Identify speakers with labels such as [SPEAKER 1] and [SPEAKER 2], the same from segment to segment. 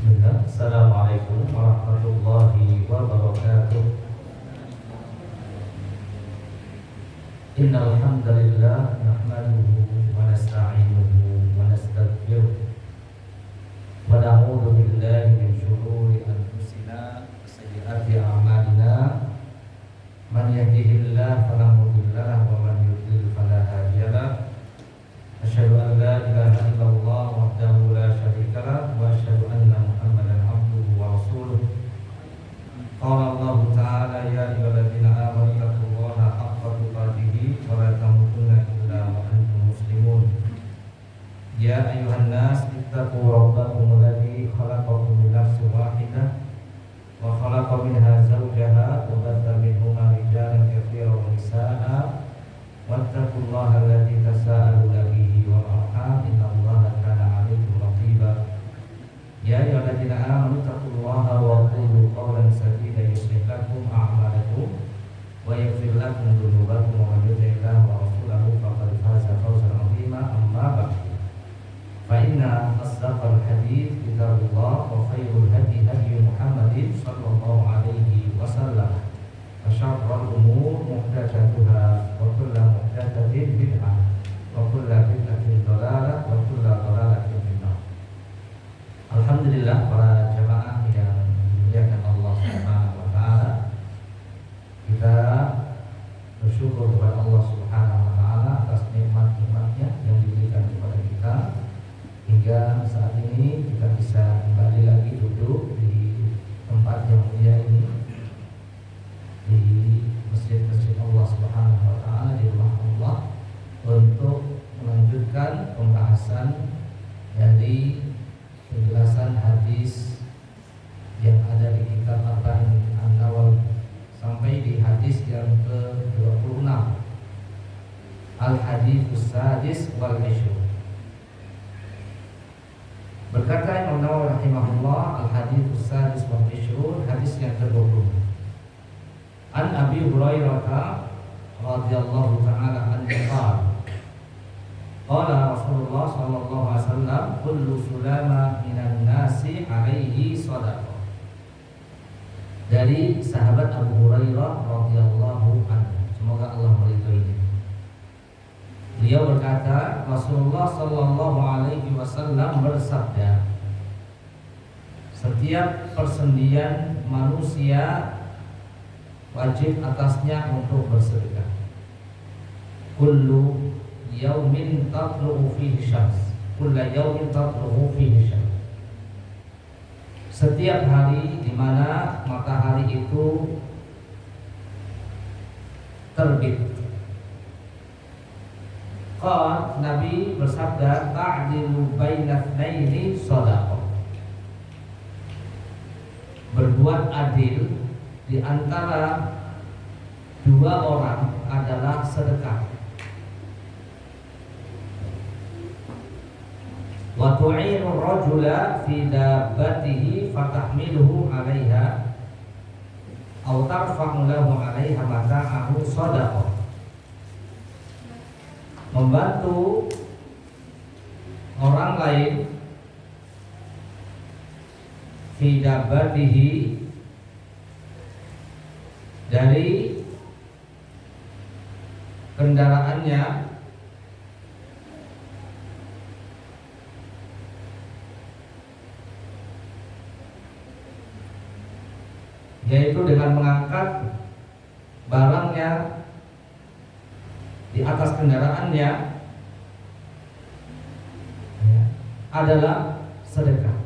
[SPEAKER 1] Bismillah. Assalamualaikum warahmatullahi wabarakatuh. Innal hamdalillah nahmaduhu wa nasta'inuhu wa nastaghfiruh wa na'udzu billahi min shururi anfusina wa sayyiati a'malina. Man yahdihillahu fala mudilla lahu wa man yudlil fala hadiya lahu. Asyhadu an la ilaha illallah wahdahu la syarika lahu wa asyhadu anna Muhammadan abduhu wa rasuluh. Qala Allah ta'ala ya ayyuhalladzina amanu taqullaha haqqa tuqatih wa la tamutunna illa wa antum muslimun. Ya ayyuhan nas ittaqu rabbakum alladzi khalaqakum min nafsin wahidah wa khalaqa minha zawjaha wa batha minhuma rijalan katsiran wa nisaa'a wattaqullaha alladzi tasaaluna bihi wal arham innallaha kana 'alaykum raqiba. Ya ayyuhalladzina amanu taqullaha wa qulu qawlan sadida yuslih lakum a'malakum wa yaghfir lakum dhunubakum wa man yuti'illaha wa rasulahu faqad faza fawzan 'azima. Amma ba'du. Fa inna asdaqal hadits kitabullah wa khairul hadi hadi Muhammadin sallallahu alaihi wasallam. Wa syarrul umur muhdatsatuha wa kullu muhdatsatin bid'ah wa kullu bid'atin dhalalah wa kullu dhalalatin finnar. Alhamdulillah para jamaah yang dimuliakan Allah Subhanahu wa taala. Kita bersyukur kepada Allah Subhanahu wa taala atas nikmat-nikmatnya yang diberikan kepada kita hingga saat ini kita bisa kembali lagi duduk di tempat yang mulia ini, di masjid-masjid Allah Subhanahu wa taala, di rumah Allah, untuk melanjutkan pembahasan dari penjelasan hadis yang ada di kitab Arba'in An-Nawawi sampai di hadis yang ke-26, Al-Hadits Sadis wal Ishrun. Berkata Imam Nawawi rahimahullah, Al-Hadits Sadis wal Ishrun, hadis yang ke-20. An Abi Hurairah radhiyallahu ta'ala anhu qala qala Rasulullah sallallahu alaihi wasallam kullu sulama minan nasi alaihi shadaqah. Dari sahabat Abu Hurairah radhiyallahu anhu, semoga Allah meridhoinya. Beliau berkata, Rasulullah sallallahu alaihi wasallam bersabda, setiap persendian manusia wajib atasnya untuk bersedekah. Kullu yaumin tatlu'u fihi syams. Kullu yaumin tatlu'u fihi syams. Setiap hari di mana matahari itu terbit. Qala, Nabi bersabda, ta'dilu baina tsnaini shadaqah. Berbuat adil di antara dua orang adalah sedekah. Wa tu'inu rajula fi dabbatihi fatahmiluhu 'alaiha aw tarfa'u lahu 'alaiha mata'ahu shadaqah. Membantu orang lain fi dabbatihi, dari kendaraannya, yaitu dengan mengangkat barangnya di atas kendaraannya, adalah sedekah.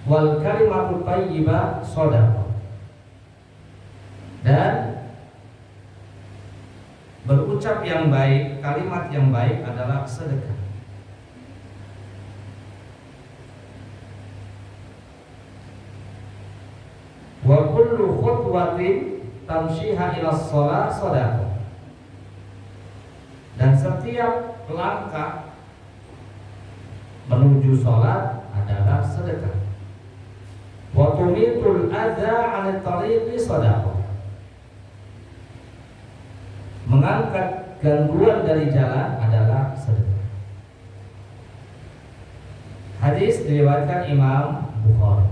[SPEAKER 1] Wal kalimatu thayyibah shadaqah. Dan berucap yang baik, kalimat yang baik adalah sedekah. Wa kullu khutwatin tamshiha ila shalah shadaqah. Dan setiap langkah menuju sholat adalah sedekah. Wa tumitul adza 'ala tariqi shadaqah. Mengangkat gangguan dari jalan adalah sedekah. Hadis diriwayatkan Imam Bukhari.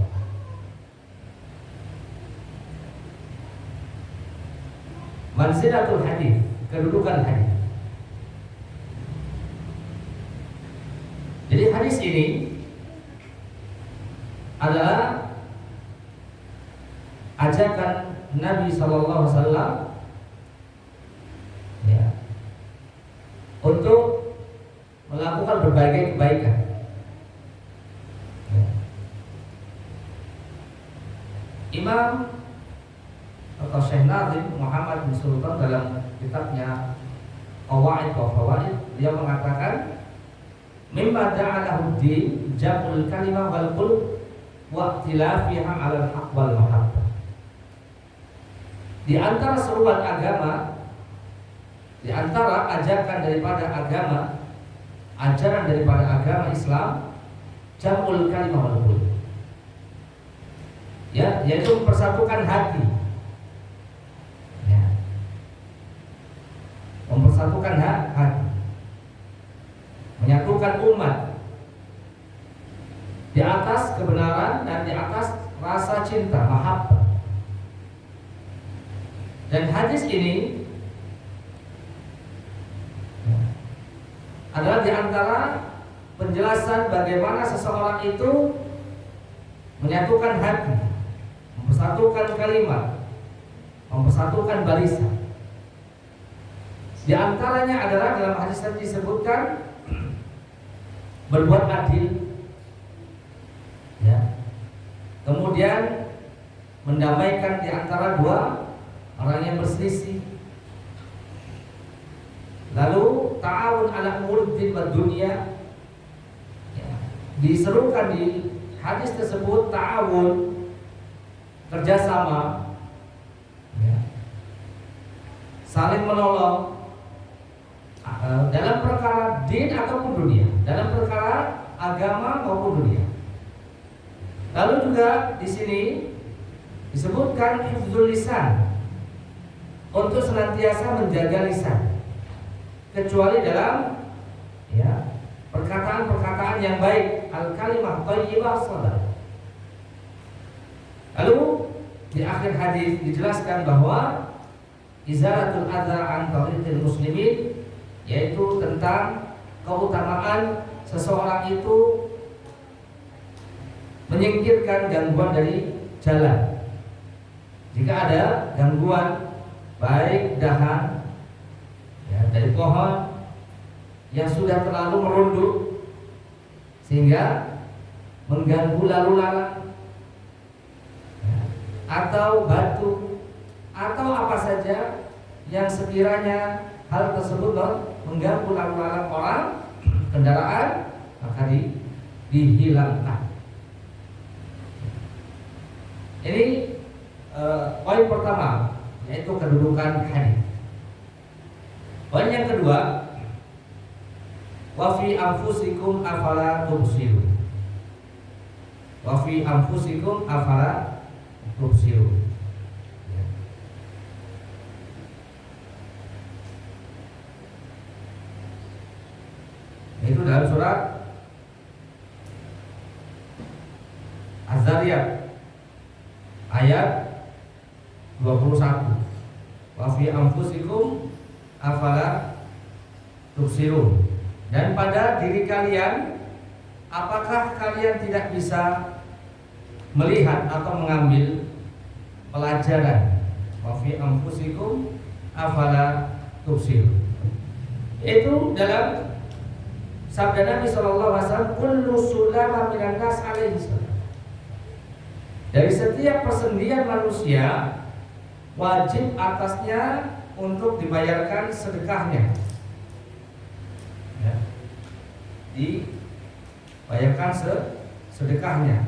[SPEAKER 1] Manzilatul hadis, kedudukan hadis. Jadi hadis ini adalah ajakan Nabi Sallallahu Alaihi Wasallam ya, untuk melakukan berbagai kebaikan. Ya. Imam atau Syekh Nazim Muhammad bin Sultan dalam kitabnya Qawaid wa Fawaid, dia mengatakan mimma ja'alahu din jam'ul kalimah wal qulub wa ikhtilafiha 'alal haqq wal mahabbah. Di antara seruan agama, di antara ajakan daripada agama, ajaran daripada agama Islam, jam'ul kalimah wal qulub. Ya, yaitu mempersatukan hati. Ya. Mempersatukan hati. Menyatukan umat di atas kebenaran dan di atas rasa cinta, mahabbah. Dan hadis ini adalah di antara penjelasan bagaimana seseorang itu menyatukan hati, mempersatukan kalimat, mempersatukan barisan. Di antaranya adalah dalam hadis tadi disebutkan berbuat adil, ya. Kemudian mendamaikan di antara dua orang yang berselisih. Lalu ta'awun ala umuruddin wad dunya, ya. Diserukan di hadis tersebut ta'awun, kerjasama, ya. Saling menolong dalam perkara din ataupun dunia, dalam perkara agama maupun dunia. Lalu juga di sini disebutkan hifdzul lisan, untuk senantiasa menjaga lisan, kecuali dalam ya perkataan-perkataan yang baik, al kalimah thayyibah shadaqah. Lalu di akhir hadis dijelaskan bahwa izalatul adza an tariqil muslimin, yaitu tentang keutamaan seseorang itu menyingkirkan gangguan dari jalan. Jika ada gangguan baik dahan ya, dari pohon yang sudah terlalu merunduk sehingga mengganggu lalu lalang, ya, atau batu atau apa saja yang sekiranya hal tersebut mengganggu lalu lalang orang, kendaraan, maka dihilangkan. Ini poin pertama, yaitu kedudukan hadis. Poin yang kedua, wa fi anfusikum afala tubsirun. Wa fi anfusikum afala tubsirun. Itu dalam surat Az-Zariyat ayat 21. Wa fi anfusikum afala tubsirun. Dan pada diri kalian, apakah kalian tidak bisa melihat atau mengambil pelajaran? Wa fi anfusikum afala tubsirun. Itu dalam sabda Nabi sallallahu alaihi wasallam, kullu sulama minan nas alaihi salam. Dari setiap persendian manusia wajib atasnya untuk dibayarkan sedekahnya. Ya. Dibayarkan sedekahnya.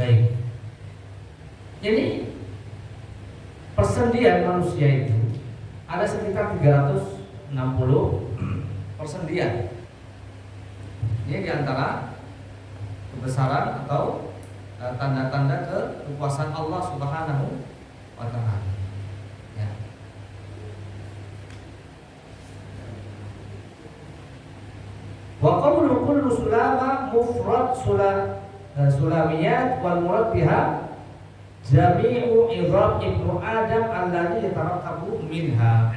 [SPEAKER 1] Baik. Ini persendian manusia itu ada sekitar 360 persendian. Ini diantara kebesaran atau tanda-tanda kekuasaan Allah Subhanahu wa Ta'ala. sulama mufrad sulamiyat wal murad biha jami'u idhab ibnu Adam alladhi yatarakkabu minha.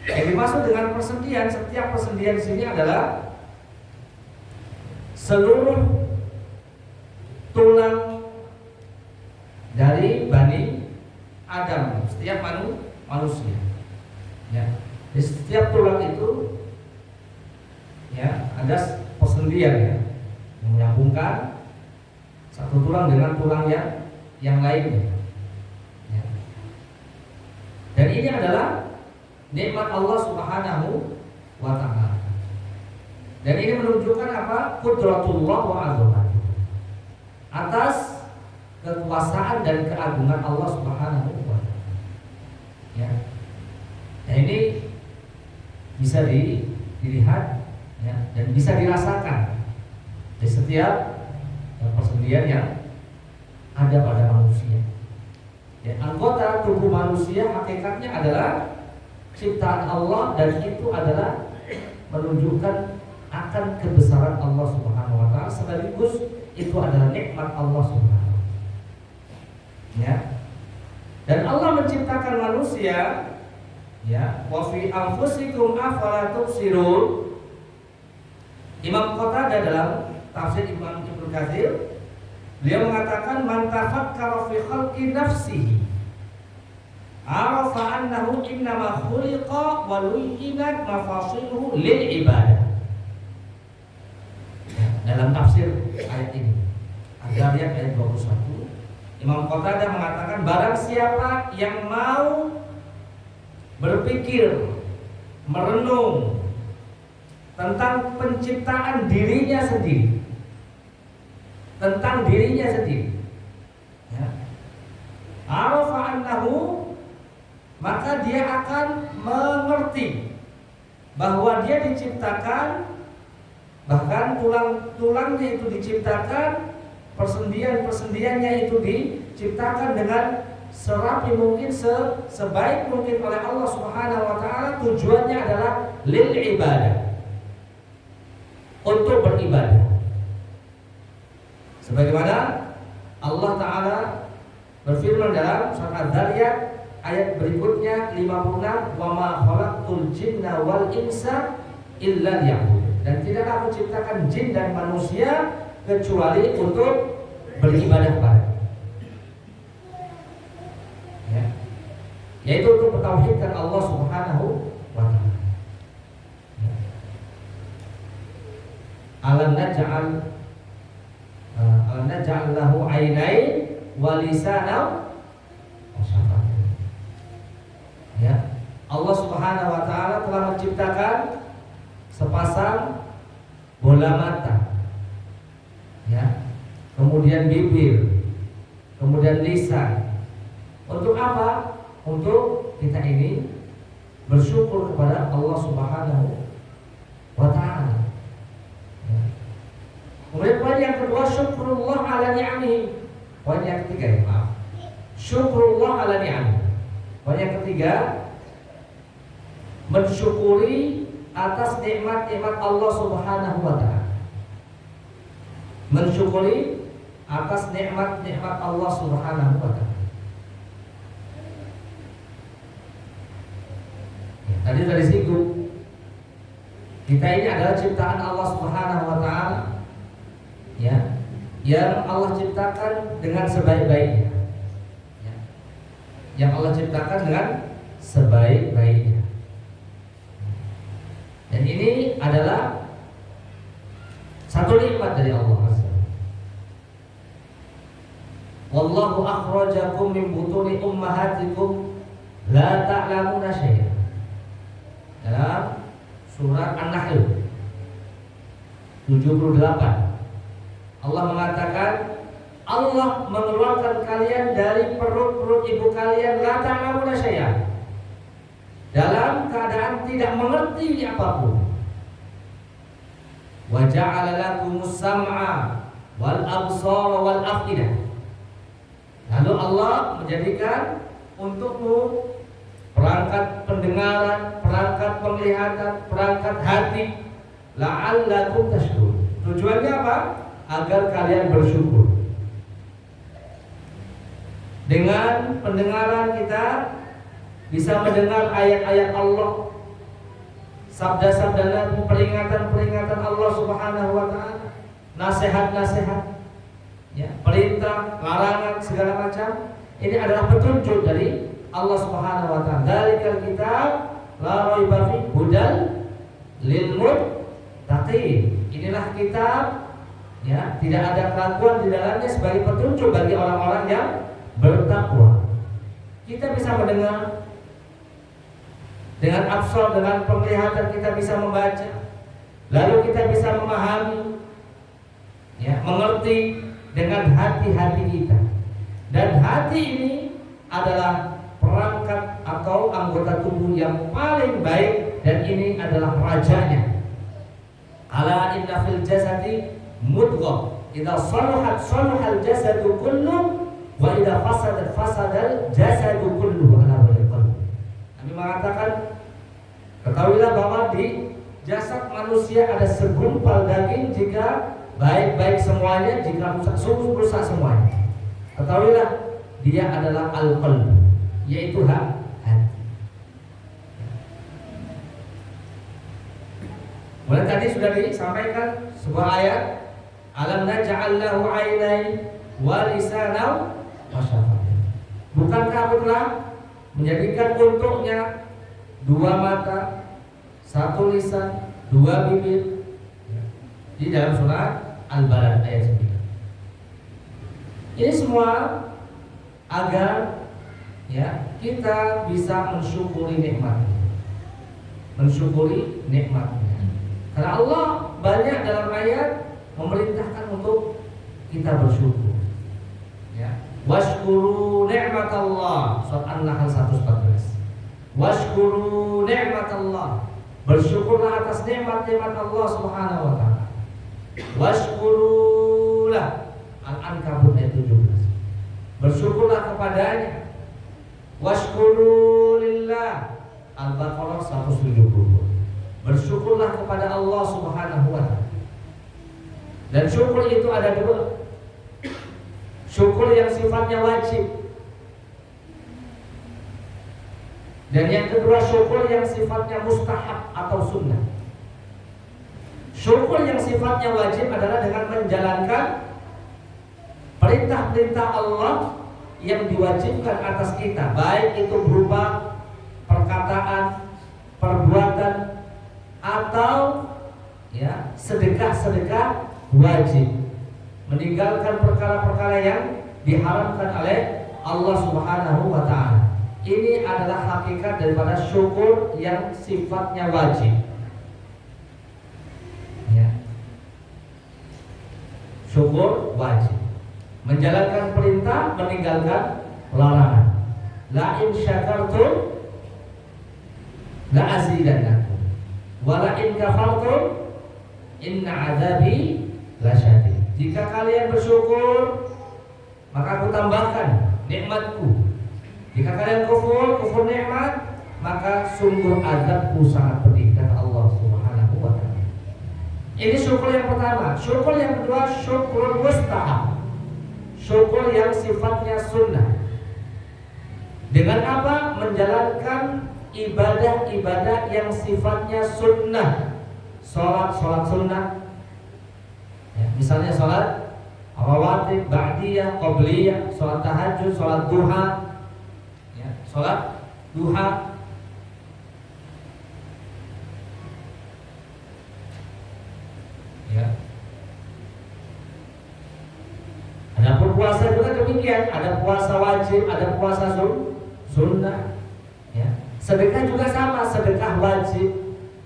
[SPEAKER 1] Yang dimaksud dengan persendian, setiap persendian di sini adalah seluruh tulang dari Bani Adam, setiap manusia. Ya. Di setiap tulang itu ya ada persendian ya, yang menyambungkan satu tulang dengan tulang yang lainnya. Ya. Dan ini adalah nikmat Allah Subhanahu wa ta'ala. Dan ini menunjukkan apa? Qudratullah wa azamatuh. Atas kekuasaan dan keagungan Allah Subhanahu wa ta'ala. Ya. Nah ini bisa dilihat ya, dan bisa dirasakan di setiap persendian yang ada pada manusia. Ya, anggota tubuh manusia hakikatnya adalah ciptaan Allah, dan itu adalah menunjukkan akan kebesaran Allah Subhanahu wa ta'ala, sekaligus itu adalah nikmat Allah Subhanahu wa ta'ala. Ya. Dan Allah menciptakan manusia ya, wa fi anfusikum afala tubsirun. Imam Qatadah dalam tafsir Imam Ibnu Katsir, beliau mengatakan man tafakkara fi khalqi nafsihi arafa annahu innama khuliqa wa luyyinat mafasiluhu lil ibadah. Dalam tafsir ayat ini Al-Zariyat ayat 21, Imam Qatadah mengatakan barang siapa yang mau berpikir, merenung tentang penciptaan dirinya sendiri, tentang dirinya sendiri ya, arafa annahu, maka dia akan mengerti bahwa dia diciptakan, bahkan tulang-tulangnya itu diciptakan, persendian-persendiannya itu diciptakan dengan serapi mungkin, sebaik mungkin oleh Allah Subhanahu wa ta'ala. Tujuannya adalah lil ibadah, untuk beribadah. Sebagaimana Allah Ta'ala berfirman dalam surat Az-Zariyat ayat berikutnya 56, wa ma khalaqtul jinna wal insa illa liya'budun. Dan tidaklah aku ciptakan jin dan manusia kecuali untuk beribadah kepada, ya, yaitu untuk mentauhidkan Allah Subhanahu wa ta'ala. Ya. Alam naj'al lahu 'ainain wa lisanan wa syafatayn. Ya, Allah Subhanahu wa ta'ala telah menciptakan sepasang bola mata, ya, kemudian bibir, kemudian lisan. Untuk apa? Untuk kita ini bersyukur kepada Allah Subhanahu wa ta'ala. Ya. Kemudian poin yang kedua, syukrullah ala ni'amihi. Poin yang ketiga, ya, maaf. Syukrullah ala ni'amihi. Poin yang ketiga, mensyukuri atas nikmat-nikmat Allah Subhanahu wa ta'ala. Mensyukuri atas nikmat-nikmat Allah Subhanahu wa ta'ala. Tadi sudah disinggung, kita ini adalah ciptaan Allah Subhanahu wa ta'ala, ya, yang Allah ciptakan dengan sebaik-baiknya, ya, yang Allah ciptakan dengan sebaik-baiknya. Dan ini adalah satu nikmat dari Allah Azza. Wallahu akhrajakum min butuni ummahatikum la ta'lamuna syai'an. Dalam surat An-Nahl 78, Allah mengatakan Allah mengeluarkan kalian dari perut-perut ibu kalian la ta'lamuna syai'an, dalam keadaan tidak mengerti apapun. Wa ja'ala lakumus sam'a wal absara wal afidah. Lalu Allah menjadikan untukmu perangkat pendengaran, perangkat penglihatan, perangkat hati, la'allakum tashkurun. Tujuannya apa? Agar kalian bersyukur. Dengan pendengaran kita bisa mendengar ayat-ayat Allah, sabda-sabda Nabi, peringatan-peringatan Allah Subhanahu wa taala, nasihat-nasihat, ya, perintah, larangan segala macam. Ini adalah petunjuk dari Allah Subhanahu wa taala. Dzalikal kitab la raiba fihi hudal lil muttaqin. Inilah kitab, ya, tidak ada keraguan di dalamnya sebagai petunjuk bagi orang-orang yang bertakwa. Kita bisa mendengar dengan absar, dengan penglihatan kita bisa membaca, lalu kita bisa memahami, ya, mengerti dengan hati-hati kita. Dan hati ini adalah perangkat atau anggota tubuh yang paling baik, dan ini adalah rajanya. Ala inna fil jasadi mudghah, idza salahat salahal jasadu kullu wa idza fasadat fasadal jasadu kullu. Nabi mengatakan, ketahuilah bahwa di jasad manusia ada segumpal daging, jika baik-baik semuanya, jika rusak semuanya. Ketahuilah dia adalah al-qalb, yaitu hati. Mulai tadi sudah disampaikan sebuah ayat, alam naj'al lahu 'ainain wa lisanan wa syafatayn. Bukankah aku telah menjadikan untuknya dua mata, satu lisan, dua bibir? Di dalam surah Al-Balad ayat 9. Ini semua agar, ya, kita bisa mensyukuri nikmatnya. Mensyukuri nikmatnya. Karena Allah banyak dalam ayat memerintahkan untuk kita bersyukur. Ya. Washkuru ni'matallah, surat An-Nahl 114. Washkuru ni'matallah, bersyukurlah atas nikmat-nikmat Allah Subhanahu wa taala. Washkurulah, Al-Ankabut ayat 17. Bersyukurlah kepadanya. Washkuru lillah, Al-Baqarah 170. Bersyukurlah kepada Allah Subhanahu wa taala. Dan syukur itu ada dua. Syukur yang sifatnya wajib, dan yang kedua syukur yang sifatnya mustahab atau sunnah. Syukur yang sifatnya wajib adalah dengan menjalankan perintah-perintah Allah yang diwajibkan atas kita, baik itu berupa perkataan, perbuatan, atau, ya, sedekah-sedekah wajib, meninggalkan perkara-perkara yang diharamkan oleh Allah Subhanahu wa taala. Ini adalah hakikat daripada syukur yang sifatnya wajib. Ya. Syukur wajib, menjalankan perintah, meninggalkan larangan. La in syakartum la azidannakum wa la in kafartum inna adzabi lasyadid. Jika kalian bersyukur, maka aku tambahkan nikmatku. Jika kalian kufur nikmat, maka sungguh azabku sangat pedih, kata Allah Subhanahu wa taala. Ini syukur yang pertama. Syukur yang kedua, syukur mustahab, syukur yang sifatnya sunnah. Dengan apa? Menjalankan ibadah-ibadah yang sifatnya sunnah. Sholat sunnah, ya, misalnya sholat rawatib, ba'diyah, qobliyah, sholat tahajud, sholat duha, ya, sholat duha. Ya. Adapun puasa juga demikian, ada puasa wajib, ada puasa sunnah. Ya. Sedekah juga sama, sedekah wajib,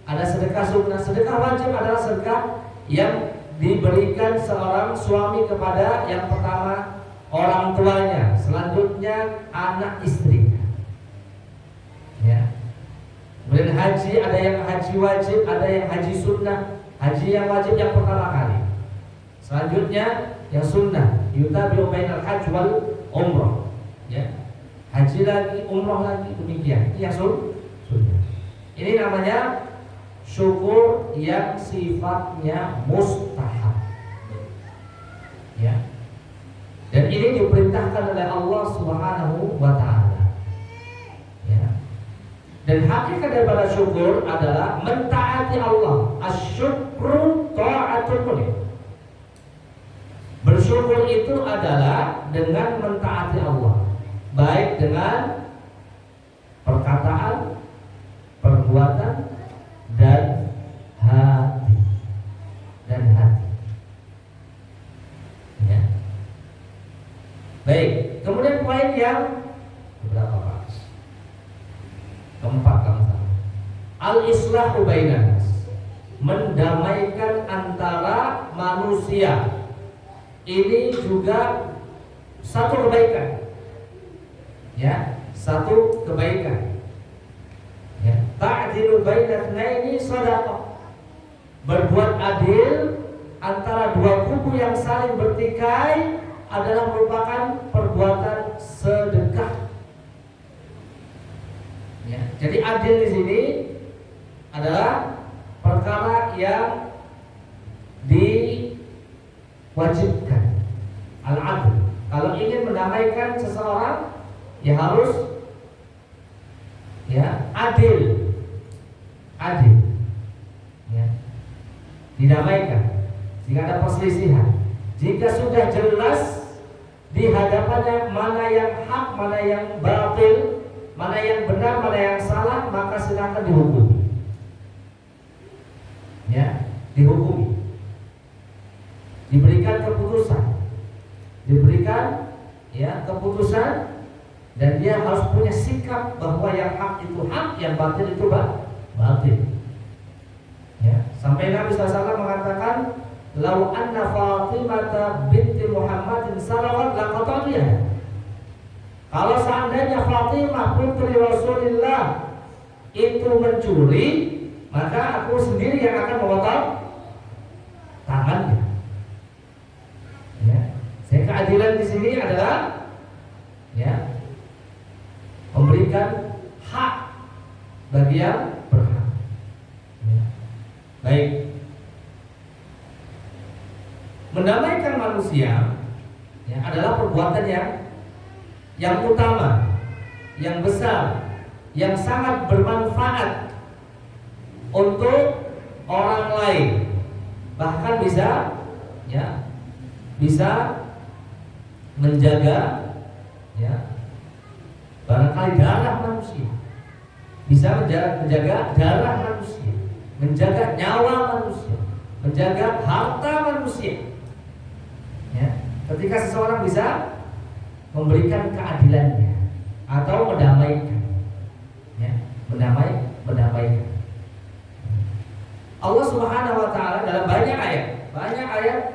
[SPEAKER 1] ada sedekah sunnah. Sedekah wajib adalah sedekah yang diberikan seorang suami kepada yang pertama orang tuanya, selanjutnya anak istrinya. Ya. Kemudian haji, ada yang haji wajib, ada yang haji sunnah. Haji yang wajib yang pertama kali. Selanjutnya yang sunnah, yutabi'u bainal hajj wal umrah. Ya. Haji lagi, umrah lagi, demikian. Ini yang sunnah. Ini namanya syukur yang sifatnya mustahab. Ya. Dan ini diperintahkan oleh Allah Subhanahu wa taala. Ya. Dan hakikat daripada syukur adalah mentaati Allah. Asyukru ta'atul mulk. Bersyukur itu adalah dengan mentaati Allah, baik dengan perkataan, perbuatan, dan hati. Ya. Baik, kemudian poin yang berapa Pak? Keempat al-islahu bainan nas, mendamaikan antara manusia. Ini juga satu kebaikan. Ya, satu kebaikan. Ya, ta'dilu bainat naini shadaqah. Berbuat adil antara dua kubu yang saling bertikai adalah merupakan perbuatan sedekah. Ya, jadi adil di sini adalah perkara yang diwajibkan. Al-adl. Kalau ingin mendamaikan seseorang, ya harus adil. Ya. Didamaikan. Jika ada perselisihan, jika sudah jelas di hadapannya mana yang hak, mana yang batil, mana yang benar, mana yang salah, maka silakan dihukumi. Ya, dihukumi. Diberikan keputusan. Keputusan, dan dia harus punya sikap bahwa yang hak itu hak, yang batil itu batil. Ya, sampai Nabi SAW mengatakan, "Lau anna Fatimah binti Muhammadin sarqat laqata'tuha." Kalau seandainya Fatimah putri Rasulullah itu mencuri, maka aku sendiri yang akan memotong tangannya. Ya. Saya keadilan di sini adalah memberikan hak bagi yang berhak. Ya. Baik. Mendamaikan manusia adalah perbuatan yang utama, yang besar, yang sangat bermanfaat untuk orang lain, bahkan bisa menjaga barangkali darah manusia, bisa menjaga darah manusia, menjaga nyawa manusia, menjaga harta manusia. Ya, ketika seseorang bisa memberikan keadilannya atau mendamaikan, mendamaikan. Allah Subhanahu wa taala dalam banyak ayat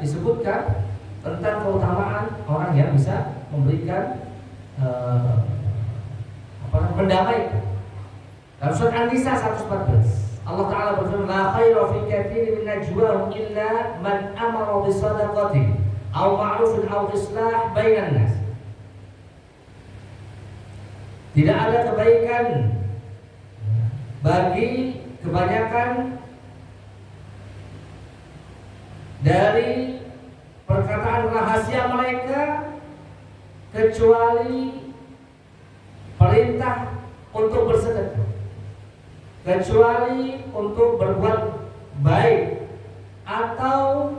[SPEAKER 1] disebutkan tentang keutamaan orang yang bisa memberikan mendamaikan. Dalam surat An-Nisa 114, Allah Taala berfirman, "La khaira fi katsirin min najwahum illa man amara bi shadaqatin aw ma'rufin aw islah bainan nas." Tidak ada kebaikan bagi kebanyakan dari perkataan rahasia mereka kecuali perintah untuk bersedekah, kecuali untuk berbuat baik atau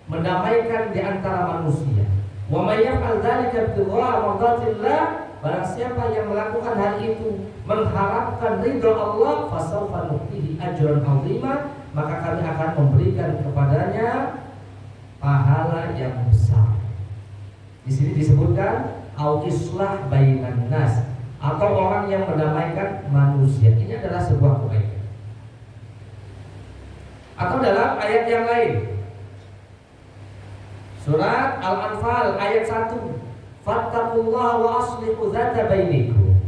[SPEAKER 1] mendamaikan di antara manusia. Wa may yaf'al dzalika ibtigha'a mardatillah, barang siapa yang melakukan hal itu mengharapkan ridha Allah, fasawfa nu'tihi ajran 'azima, maka kami akan memberikan kepadanya pahala yang besar. Di sini disebutkan au islah bainan nas, atau orang yang mendamaikan manusia. Ini adalah sebuah kebaikan. Atau dalam ayat yang lain, surat Al-Anfal ayat 1, fattaqullaha wa aslihu dzata bainikum.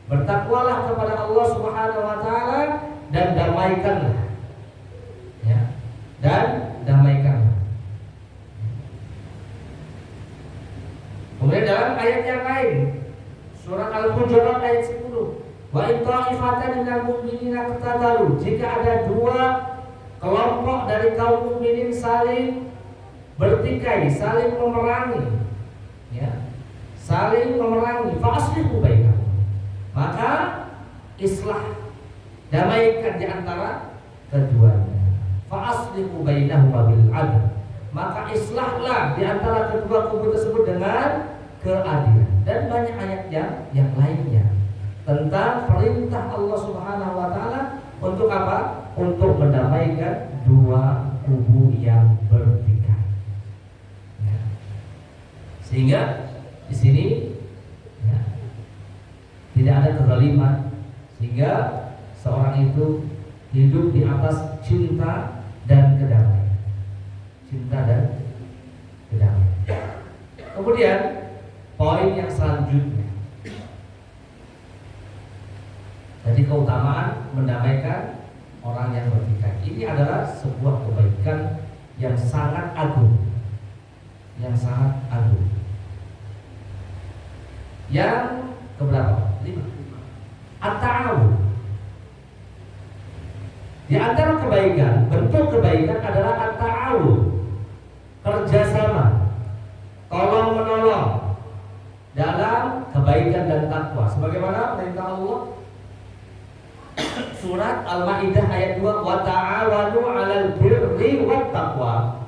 [SPEAKER 1] Bertakwalah kepada Allah Subhanahu wa taala dan damaikanlah. Dan damaikanlah. Kemudian dalam ayat yang lain, surat Al-Hujurat ayat 10, Wa in ta'ifatan minal mu'minina iqtatalu, jika ada dua kelompok dari kaum mukminin saling bertikai, saling memerangi, ya, saling memerangi, fa aslihu bainahum, maka islah, damaikan di antara keduanya. Fa aslihu bainahum bil 'adl, maka islahlah di antara kedua kubu tersebut dengan keadilan. Dan banyak ayat yang lainnya tentang perintah Allah Subhanahu wa taala untuk apa? Untuk mendamaikan dua kubu yang bertikai. Ya. Sehingga di sini ya, tidak ada kezaliman, sehingga seorang itu hidup di atas cinta dan kedamaian. Cinta dan kedamaian. Kemudian poin yang selanjutnya, jadi keutamaan mendamaikan orang yang bertikai. Ini adalah sebuah kebaikan yang sangat agung, yang sangat agung. Yang keberapa? 5. At-ta'awun. Di antara kebaikan, bentuk kebaikan adalah at-ta'awun, kerjasama, tolong menolong dalam kebaikan dan takwa. Sebagaimana perintah Allah surat Al-Maidah ayat 2, wa ta'awanu 'alal birri wat taqwa.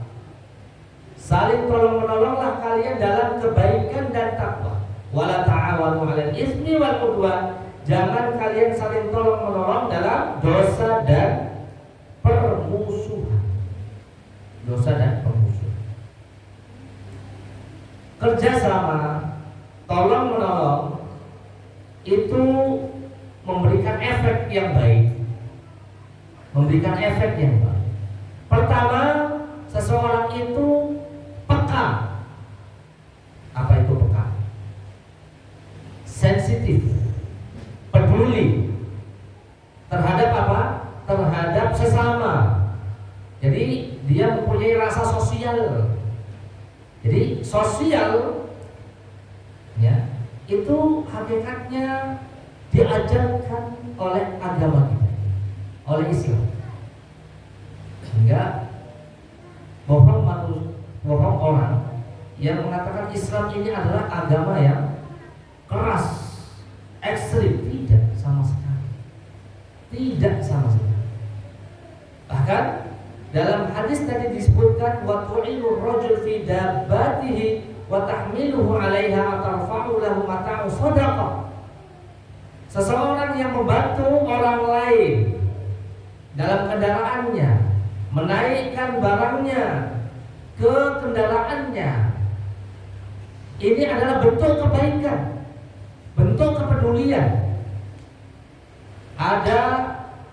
[SPEAKER 1] Saling tolong menolonglah kalian dalam kebaikan dan takwa. Wala ta'awanu 'alal ismi wal 'udwan. Jangan kalian saling tolong menolong dalam dosa dan permusuhan. Dosa dan permusuhan. Kerjasama, tolong menolong itu memberikan efek yang baik. Memberikan efek yang baik. Pertama, seseorang itu peka. Apa itu peka? Sensitif, peduli terhadap apa? Terhadap sesama. Jadi dia mempunyai rasa sosial. Jadi sosial ya, itu hakikatnya diajarkan oleh agama kita, oleh Islam. Sehingga bohong orang yang mengatakan Islam ini adalah agama yang keras, ekstrim, tidak sama sekali. Tidak sama sekali. Bahkan dalam hadis tadi disebutkan wa tu'inur rajul fi dabbatihi wa tahmiluhu 'alaiha atarfa'u lahu mata'u shadaqah. Seseorang yang membantu orang lain dalam kendaraannya, menaikkan barangnya ke kendaraannya, ini adalah bentuk kebaikan, bentuk kepedulian. Ada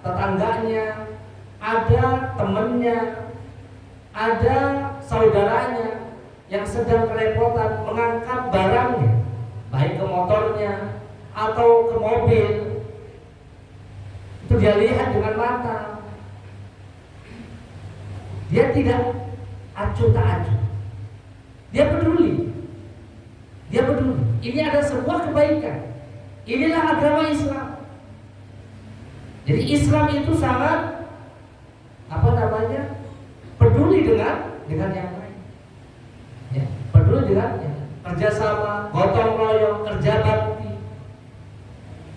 [SPEAKER 1] tetangganya, ada temannya, ada saudaranya yang sedang kerepotan mengangkat barangnya, baik ke motornya atau ke mobil, itu dia lihat dengan mata. Dia tidak acuh tak acuh. Dia peduli. Dia peduli. Ini adalah sebuah kebaikan. Inilah agama Islam. Jadi Islam itu sangat peduli dengan yang lain. Ya, peduli dengan kerjasama, gotong royong, kerja bakti.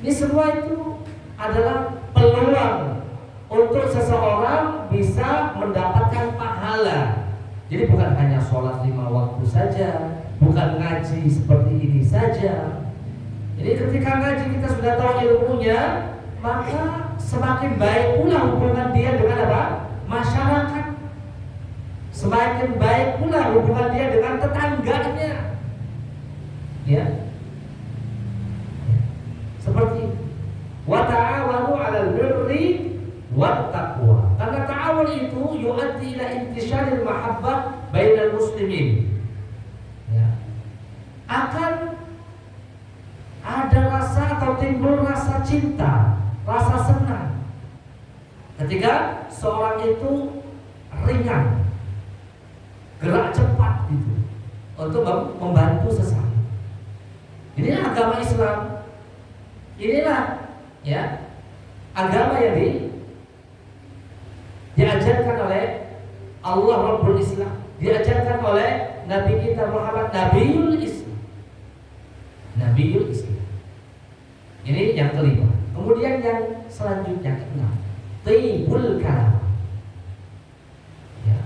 [SPEAKER 1] Ini semua itu adalah peluang untuk seseorang bisa mendapatkan pahala. Jadi bukan hanya sholat 5 waktu saja, bukan ngaji seperti ini saja. Jadi ketika ngaji kita sudah tahu ilmunya, maka semakin baik pula hubungan dia dengan apa? Masyarakat. Semakin baik pula hubungan dia dengan tetangganya. Ya. Seperti wa ta'awanu 'alal birri wat taqwa. Karena ta'awun itu yu'addi ila intisyaril mahabbah bainal muslimin. Ya. Akan ada rasa atau timbul rasa cinta, rasa senang ketika seorang itu ringan, gerak cepat gitu untuk membantu sesama. Inilah agama Islam. Inilah Ya, agama yang diajarkan oleh Allah Rabbul Islam, diajarkan oleh Nabi kita Muhammad, Nabiul Islam. Nabiul Islam. Ini yang kelima. Kemudian yang selanjutnya keenam, Tibul kalam. Ya.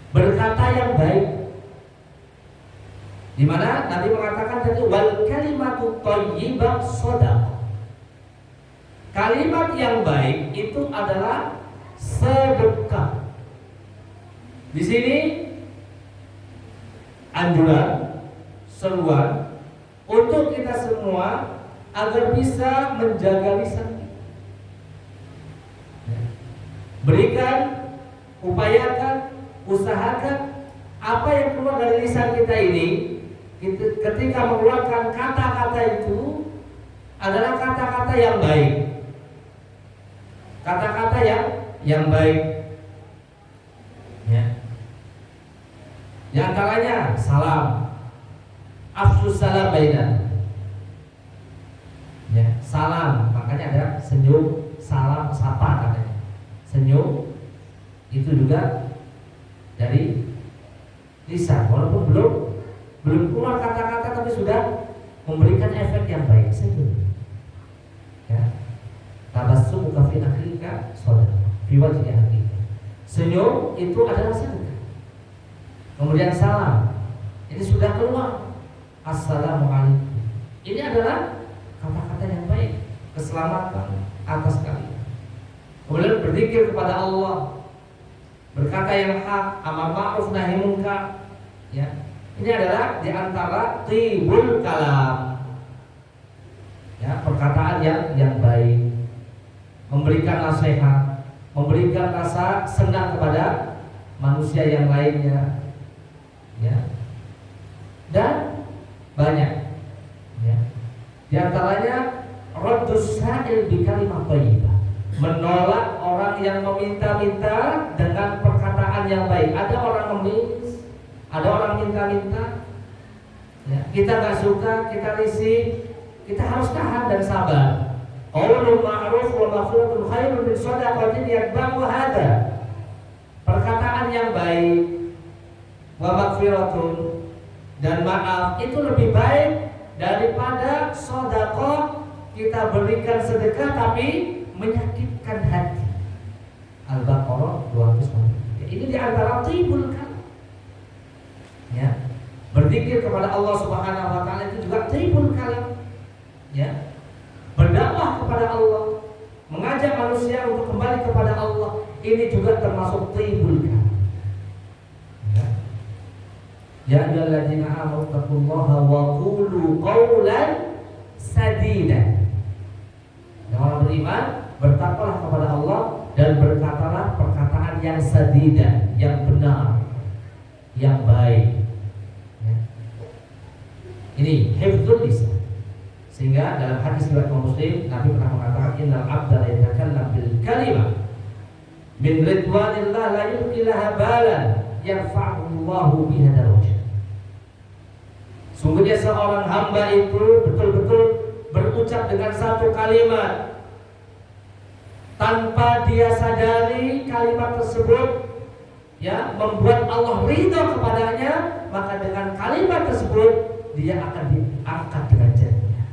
[SPEAKER 1] Berkata yang baik. Di mana Nabi mengatakan tadi wal kalimatu thayyibah shadaqah. Kalimat yang baik itu adalah sedekah. Di sini anjuran, seruan untuk kita semua agar bisa menjaga lisan. Berikan, upayakan, usahakan apa yang keluar dari lisan kita ini, ketika mengeluarkan kata-kata itu adalah kata-kata yang baik. Kata-kata yang baik. Ya. Di antaranya salam, afsus salam bainan. Ya, salam, makanya ada senyum, salam, sapa katanya. Senyum itu juga dari lisan, walaupun belum keluar kata-kata tapi sudah memberikan efek yang baik. Senyum. Ya. Tabassum ka fi akhika shadaqah, fi wajhi akhika. Senyum itu adalah sedekah. Kemudian salam, ini sudah keluar. Assalamualaikum. Ini adalah kata-kata yang baik, keselamatan atas kalian. Kemudian berzikir kepada Allah, berkata yang hak, amar ma'ruf nahi munkar. Ya, ini adalah di antara tibul kalam. Ya, perkataan yang baik. Memberikan nasihat, memberikan rasa senang kepada manusia yang lainnya, ya, dan banyak, ya. Di antaranya raddus sa'il bi kalimat thayyibah, menolak orang yang meminta-minta dengan perkataan yang baik. Ada orang ngemis, ada orang minta-minta, ya. Kita nggak suka, kita risih, kita harus tahan dan sabar. Qaulun ma'ruf wa maghfiratun khairun min shadaqatin yatba'u hadza. Perkataan yang baik, wa maghfiratun, dan maaf itu lebih baik daripada sedekah kita berikan sedekah tapi menyakitkan hati. Al-Baqarah 200. Ini di antara tibul kalam. Ya. Berzikir kepada Allah Subhanahu wa taala itu juga tibul kalam. Ya. Berdakwah kepada Allah, mengajak manusia untuk kembali kepada Allah, ini juga termasuk tibul kalam. Ya ayyuhalladzina amanu taqullaha wa qulu qawlan sadida. Orang beriman, bertakwalah kepada Allah dan berkatalah perkataan yang sadida, yang benar, yang baik. Ya. Ini hifdzul lisan. Sehingga dalam hadis riwayat Muslim, Nabi pernah mengatakan innal abda la yatakallam bil kalimah min ridwanillah la yulqi laha balan yarfa'u Allahu biha darajat. Sungguhnya seorang hamba itu betul-betul berucap dengan satu kalimat tanpa dia sadari kalimat tersebut ya membuat Allah ridha kepadanya, maka dengan kalimat tersebut dia akan diangkat derajatnya.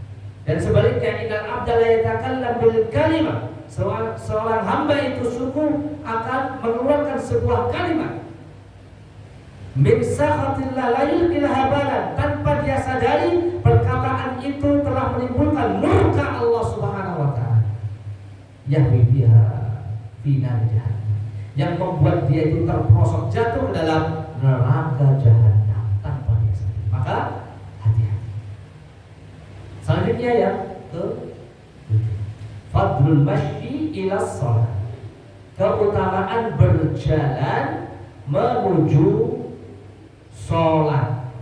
[SPEAKER 1] Dan sebaliknya innal abda la yatakallam bil kalimah, seorang hamba itu sungguh akan mengeluarkan sebuah kalimat min sakhatillah la yulqilaha balan, tanpa dia sadari perkataan itu telah menimbulkan murka Allah Subhanahu wa taala. Yahwi biha fi nar jahannam, yang membuat dia itu terperosok jatuh ke dalam neraka jahanam tanpa dia sadari. Maka hati-hati. Selanjutnya yang ke fadlul masyi ila shalah, keutamaan berjalan menuju sholat.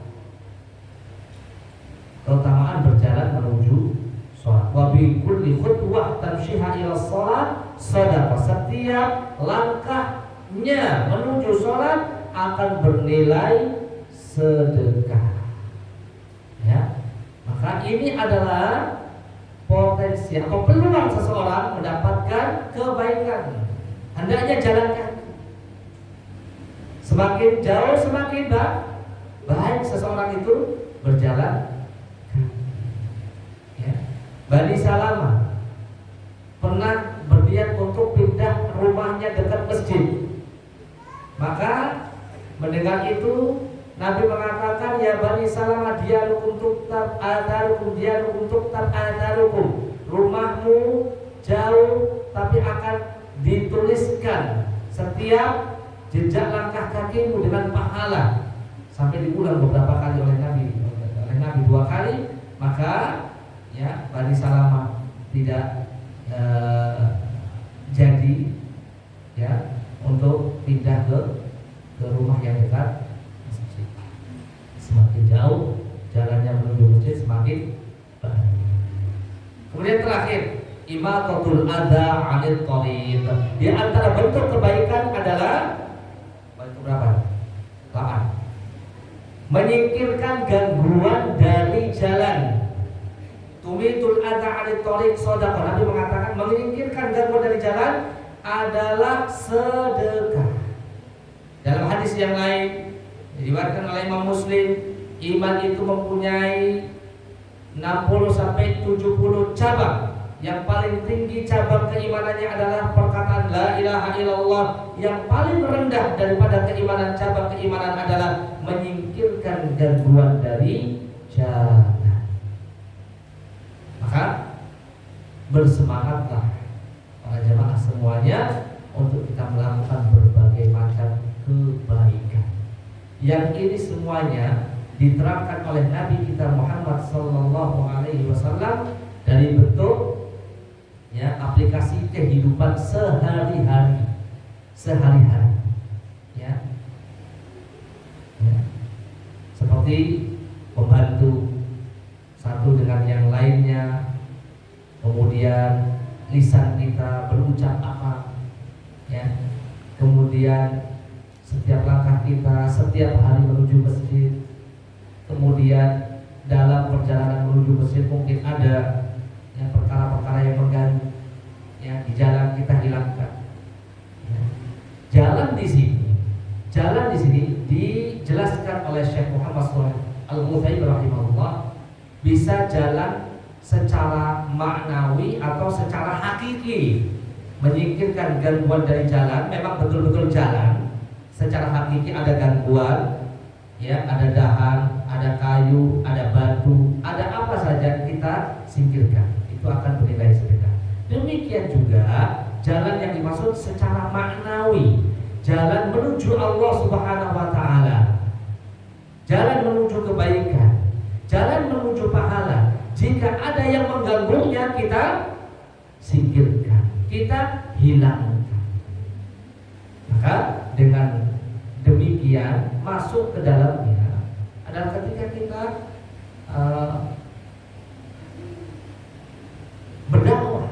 [SPEAKER 1] Keutamaan berjalan menuju sholat. Wa bi kulli khutwah tamshiha ila sholat sadaqah. Setiap langkahnya menuju sholat akan bernilai sedekah. Ya. Maka ini adalah potensi potensi atau peluang seseorang mendapatkan kebaikan. Hendaknya jalankan. Semakin jauh semakin baik seseorang itu berjalan. Ya. Bani Salamah pernah berniat untuk pindah rumahnya dekat masjid. Maka mendengar itu Nabi mengatakan, ya Bani Salamah, dialukum tuktab atharukum, dialukum tuktab atharukum. Rumahmu jauh tapi akan dituliskan setiap jejak langkah kakimu dengan pahala. Sampai diulang beberapa kali oleh Nabi 2 kali. Maka ya Bani Salamah tidak jadi ya untuk pindah ke rumah yang dekat masjid. Semakin jauh jalannya menuju masjid semakin baik. Kemudian terakhir, imatatul adza 'anil thariq. Di antara bentuk kebaikan adalah bentuk berapa? 8. Menyingkirkan gangguan dari jalan. Tumitul adza 'anil thariq shadaqah. Nabi mengatakan menyingkirkan gangguan dari jalan adalah sedekah. Dalam hadis yang lain diriwayatkan oleh Imam Muslim, iman itu mempunyai 60 sampai 70 cabang. Yang paling tinggi cabang keimanannya adalah perkataan la ilaha illallah. Yang paling rendah daripada keimanan, cabang keimanan adalah menyingkirkan gangguan dari jalan. Maka bersemangatlah para jamaah semuanya untuk kita melakukan berbagai macam kebaikan. Yang ini semuanya diterapkan oleh Nabi kita Muhammad sallallahu alaihi wasallam dari bentuk ya aplikasi kehidupan sehari-hari. Ya. Seperti membantu satu dengan yang lainnya, kemudian lisan kita berucap apa, ya, kemudian setiap langkah kita, setiap hari menuju masjid, kemudian dalam perjalanan menuju masjid mungkin ada ya, perkara-perkara yang mengganggu, ya, di jalan kita hilangkan. Ya. Jalan di sini dijelaskan oleh Syekh Muhammad Shalih Al-Utsaimin rahimahullah, bisa jalan secara maknawi atau secara hakiki. Menyingkirkan gangguan dari jalan, memang betul-betul jalan. Secara hakiki ada gangguan, ya, ada dahan, ada kayu, ada batu, ada apa saja kita singkirkan. Itu akan bernilai sedekah. Demikian juga jalan yang dimaksud secara maknawi, jalan menuju Allah Subhanahu wa taala. Jalan menuju kebaikan, jalan menuju pahala. Jika ada yang mengganggunya, kita singkirkan, kita hilangkan. Maka dengan demikian masuk ke dalamnya adalah ketika kita berdakwah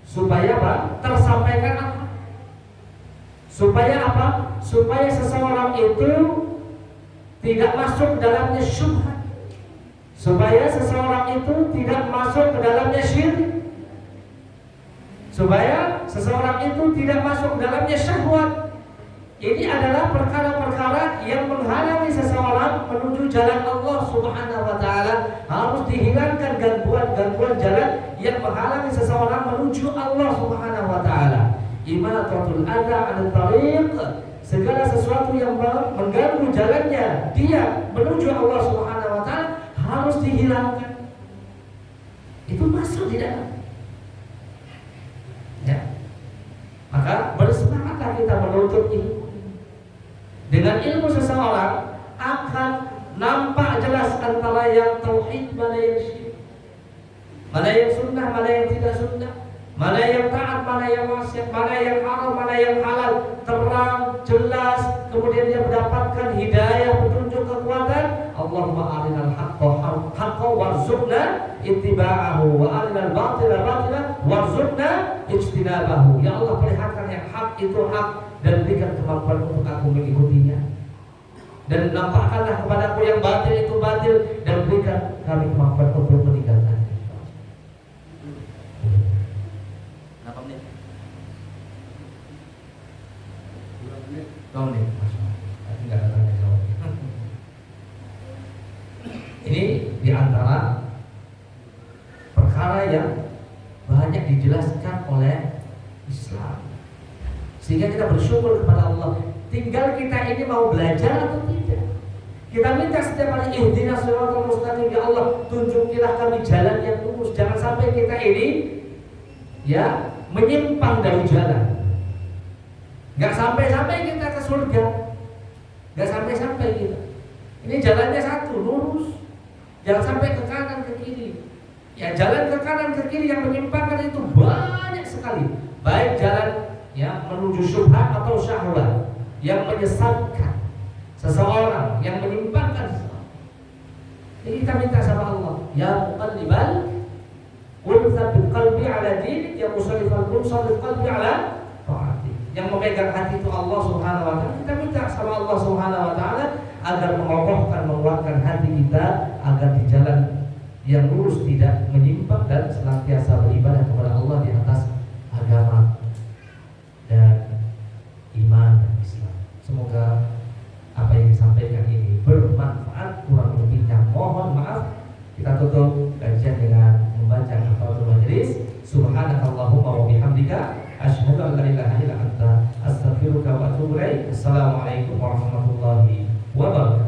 [SPEAKER 1] supaya apa? Tersampaikan apa? Supaya apa? Supaya seseorang itu tidak masuk ke dalamnya syubhat, supaya seseorang itu tidak masuk ke dalamnya syirik, supaya seseorang itu tidak masuk ke dalamnya syahwat. Ini adalah perkara-perkara yang menghalangi seseorang menuju jalan Allah Subhanahu wa taala. Harus dihilangkan gangguan-gangguan jalan yang menghalangi seseorang menuju Allah Subhanahu wa taala. Imatatul adza 'anil thariq, segala sesuatu yang mengganggu jalannya dia menuju Allah Subhanahu wa taala harus dihilangkan. Itu masuk di dalam. Ya. Maka bersemangatlah kita menuntut ilmu. Dengan ilmu seseorang akan nampak jelas antara yang tauhid, mana yang syirik, mana yang sunnah, mana yang tidak sunnah, mana yang taat, mana yang maksiat, mana yang haram, mana yang halal. Terang, jelas, kemudian dia mendapatkan hidayah, petunjuk, kekuatan. Allahumma arinal haqqa warzuqna ittiba'ahu wa arinal batila warzuqna ijtinabahu. Ya Allah, perlihatkan yang hak itu hak dan berikan kemampuan untuk aku mengikutinya. dan nampakkanlah kepadaku yang batil itu batil, dan berikan kami kemampuan untuk meninggalkannya. Berapa menit? 2 menit. Tapi nggak ada tanya jawab. Ini diantara perkara yang banyak dijelaskan oleh Islam, sehingga kita bersyukur kepada Allah. Tinggal kita ini mau belajar atau tidak. Kita minta setiap hari, ihdinas shiratal mustaqim, ya Allah, tunjukilah kami jalan yang lurus. Jangan sampai kita ini ya menyimpang dari jalan. Gak sampai-sampai kita ke surga, gak sampai-sampai kita. Ini jalannya satu, lurus. Jangan sampai ke kanan ke kiri. Ya, jalan ke kanan ke kiri yang menyimpangkan itu banyak sekali. Baik jalan ya menuju syubhat atau syahwat yang menyesatkan seseorang, yang menyimpangkan seseorang. Jadi kita minta sama Allah, ya muqallibal qulub tsabbit qalbi ala dinik, ya musarrifal qulub sarrif qalbi ala ta'atik. Yang memegang hati itu Allah Subhanahu wa taala. Kita minta sama Allah Subhanahu wa taala agar mengokohkan, menguatkan hati kita agar di jalan yang lurus, tidak menyimpang, dan senantiasa beribadah kepada Allah di atas agama dan iman dan Islam. Semoga apa yang disampaikan ini bermanfaat. Kurang lebihnya mohon maaf. Kita tutup kajian dengan membaca kafaratul majelis. Subhanakallahumma wa bihamdika asyhadu an la ilaha illa anta astaghfiruka wa atubu ilaik. Assalamualaikum warahmatullahi wabarakatuh.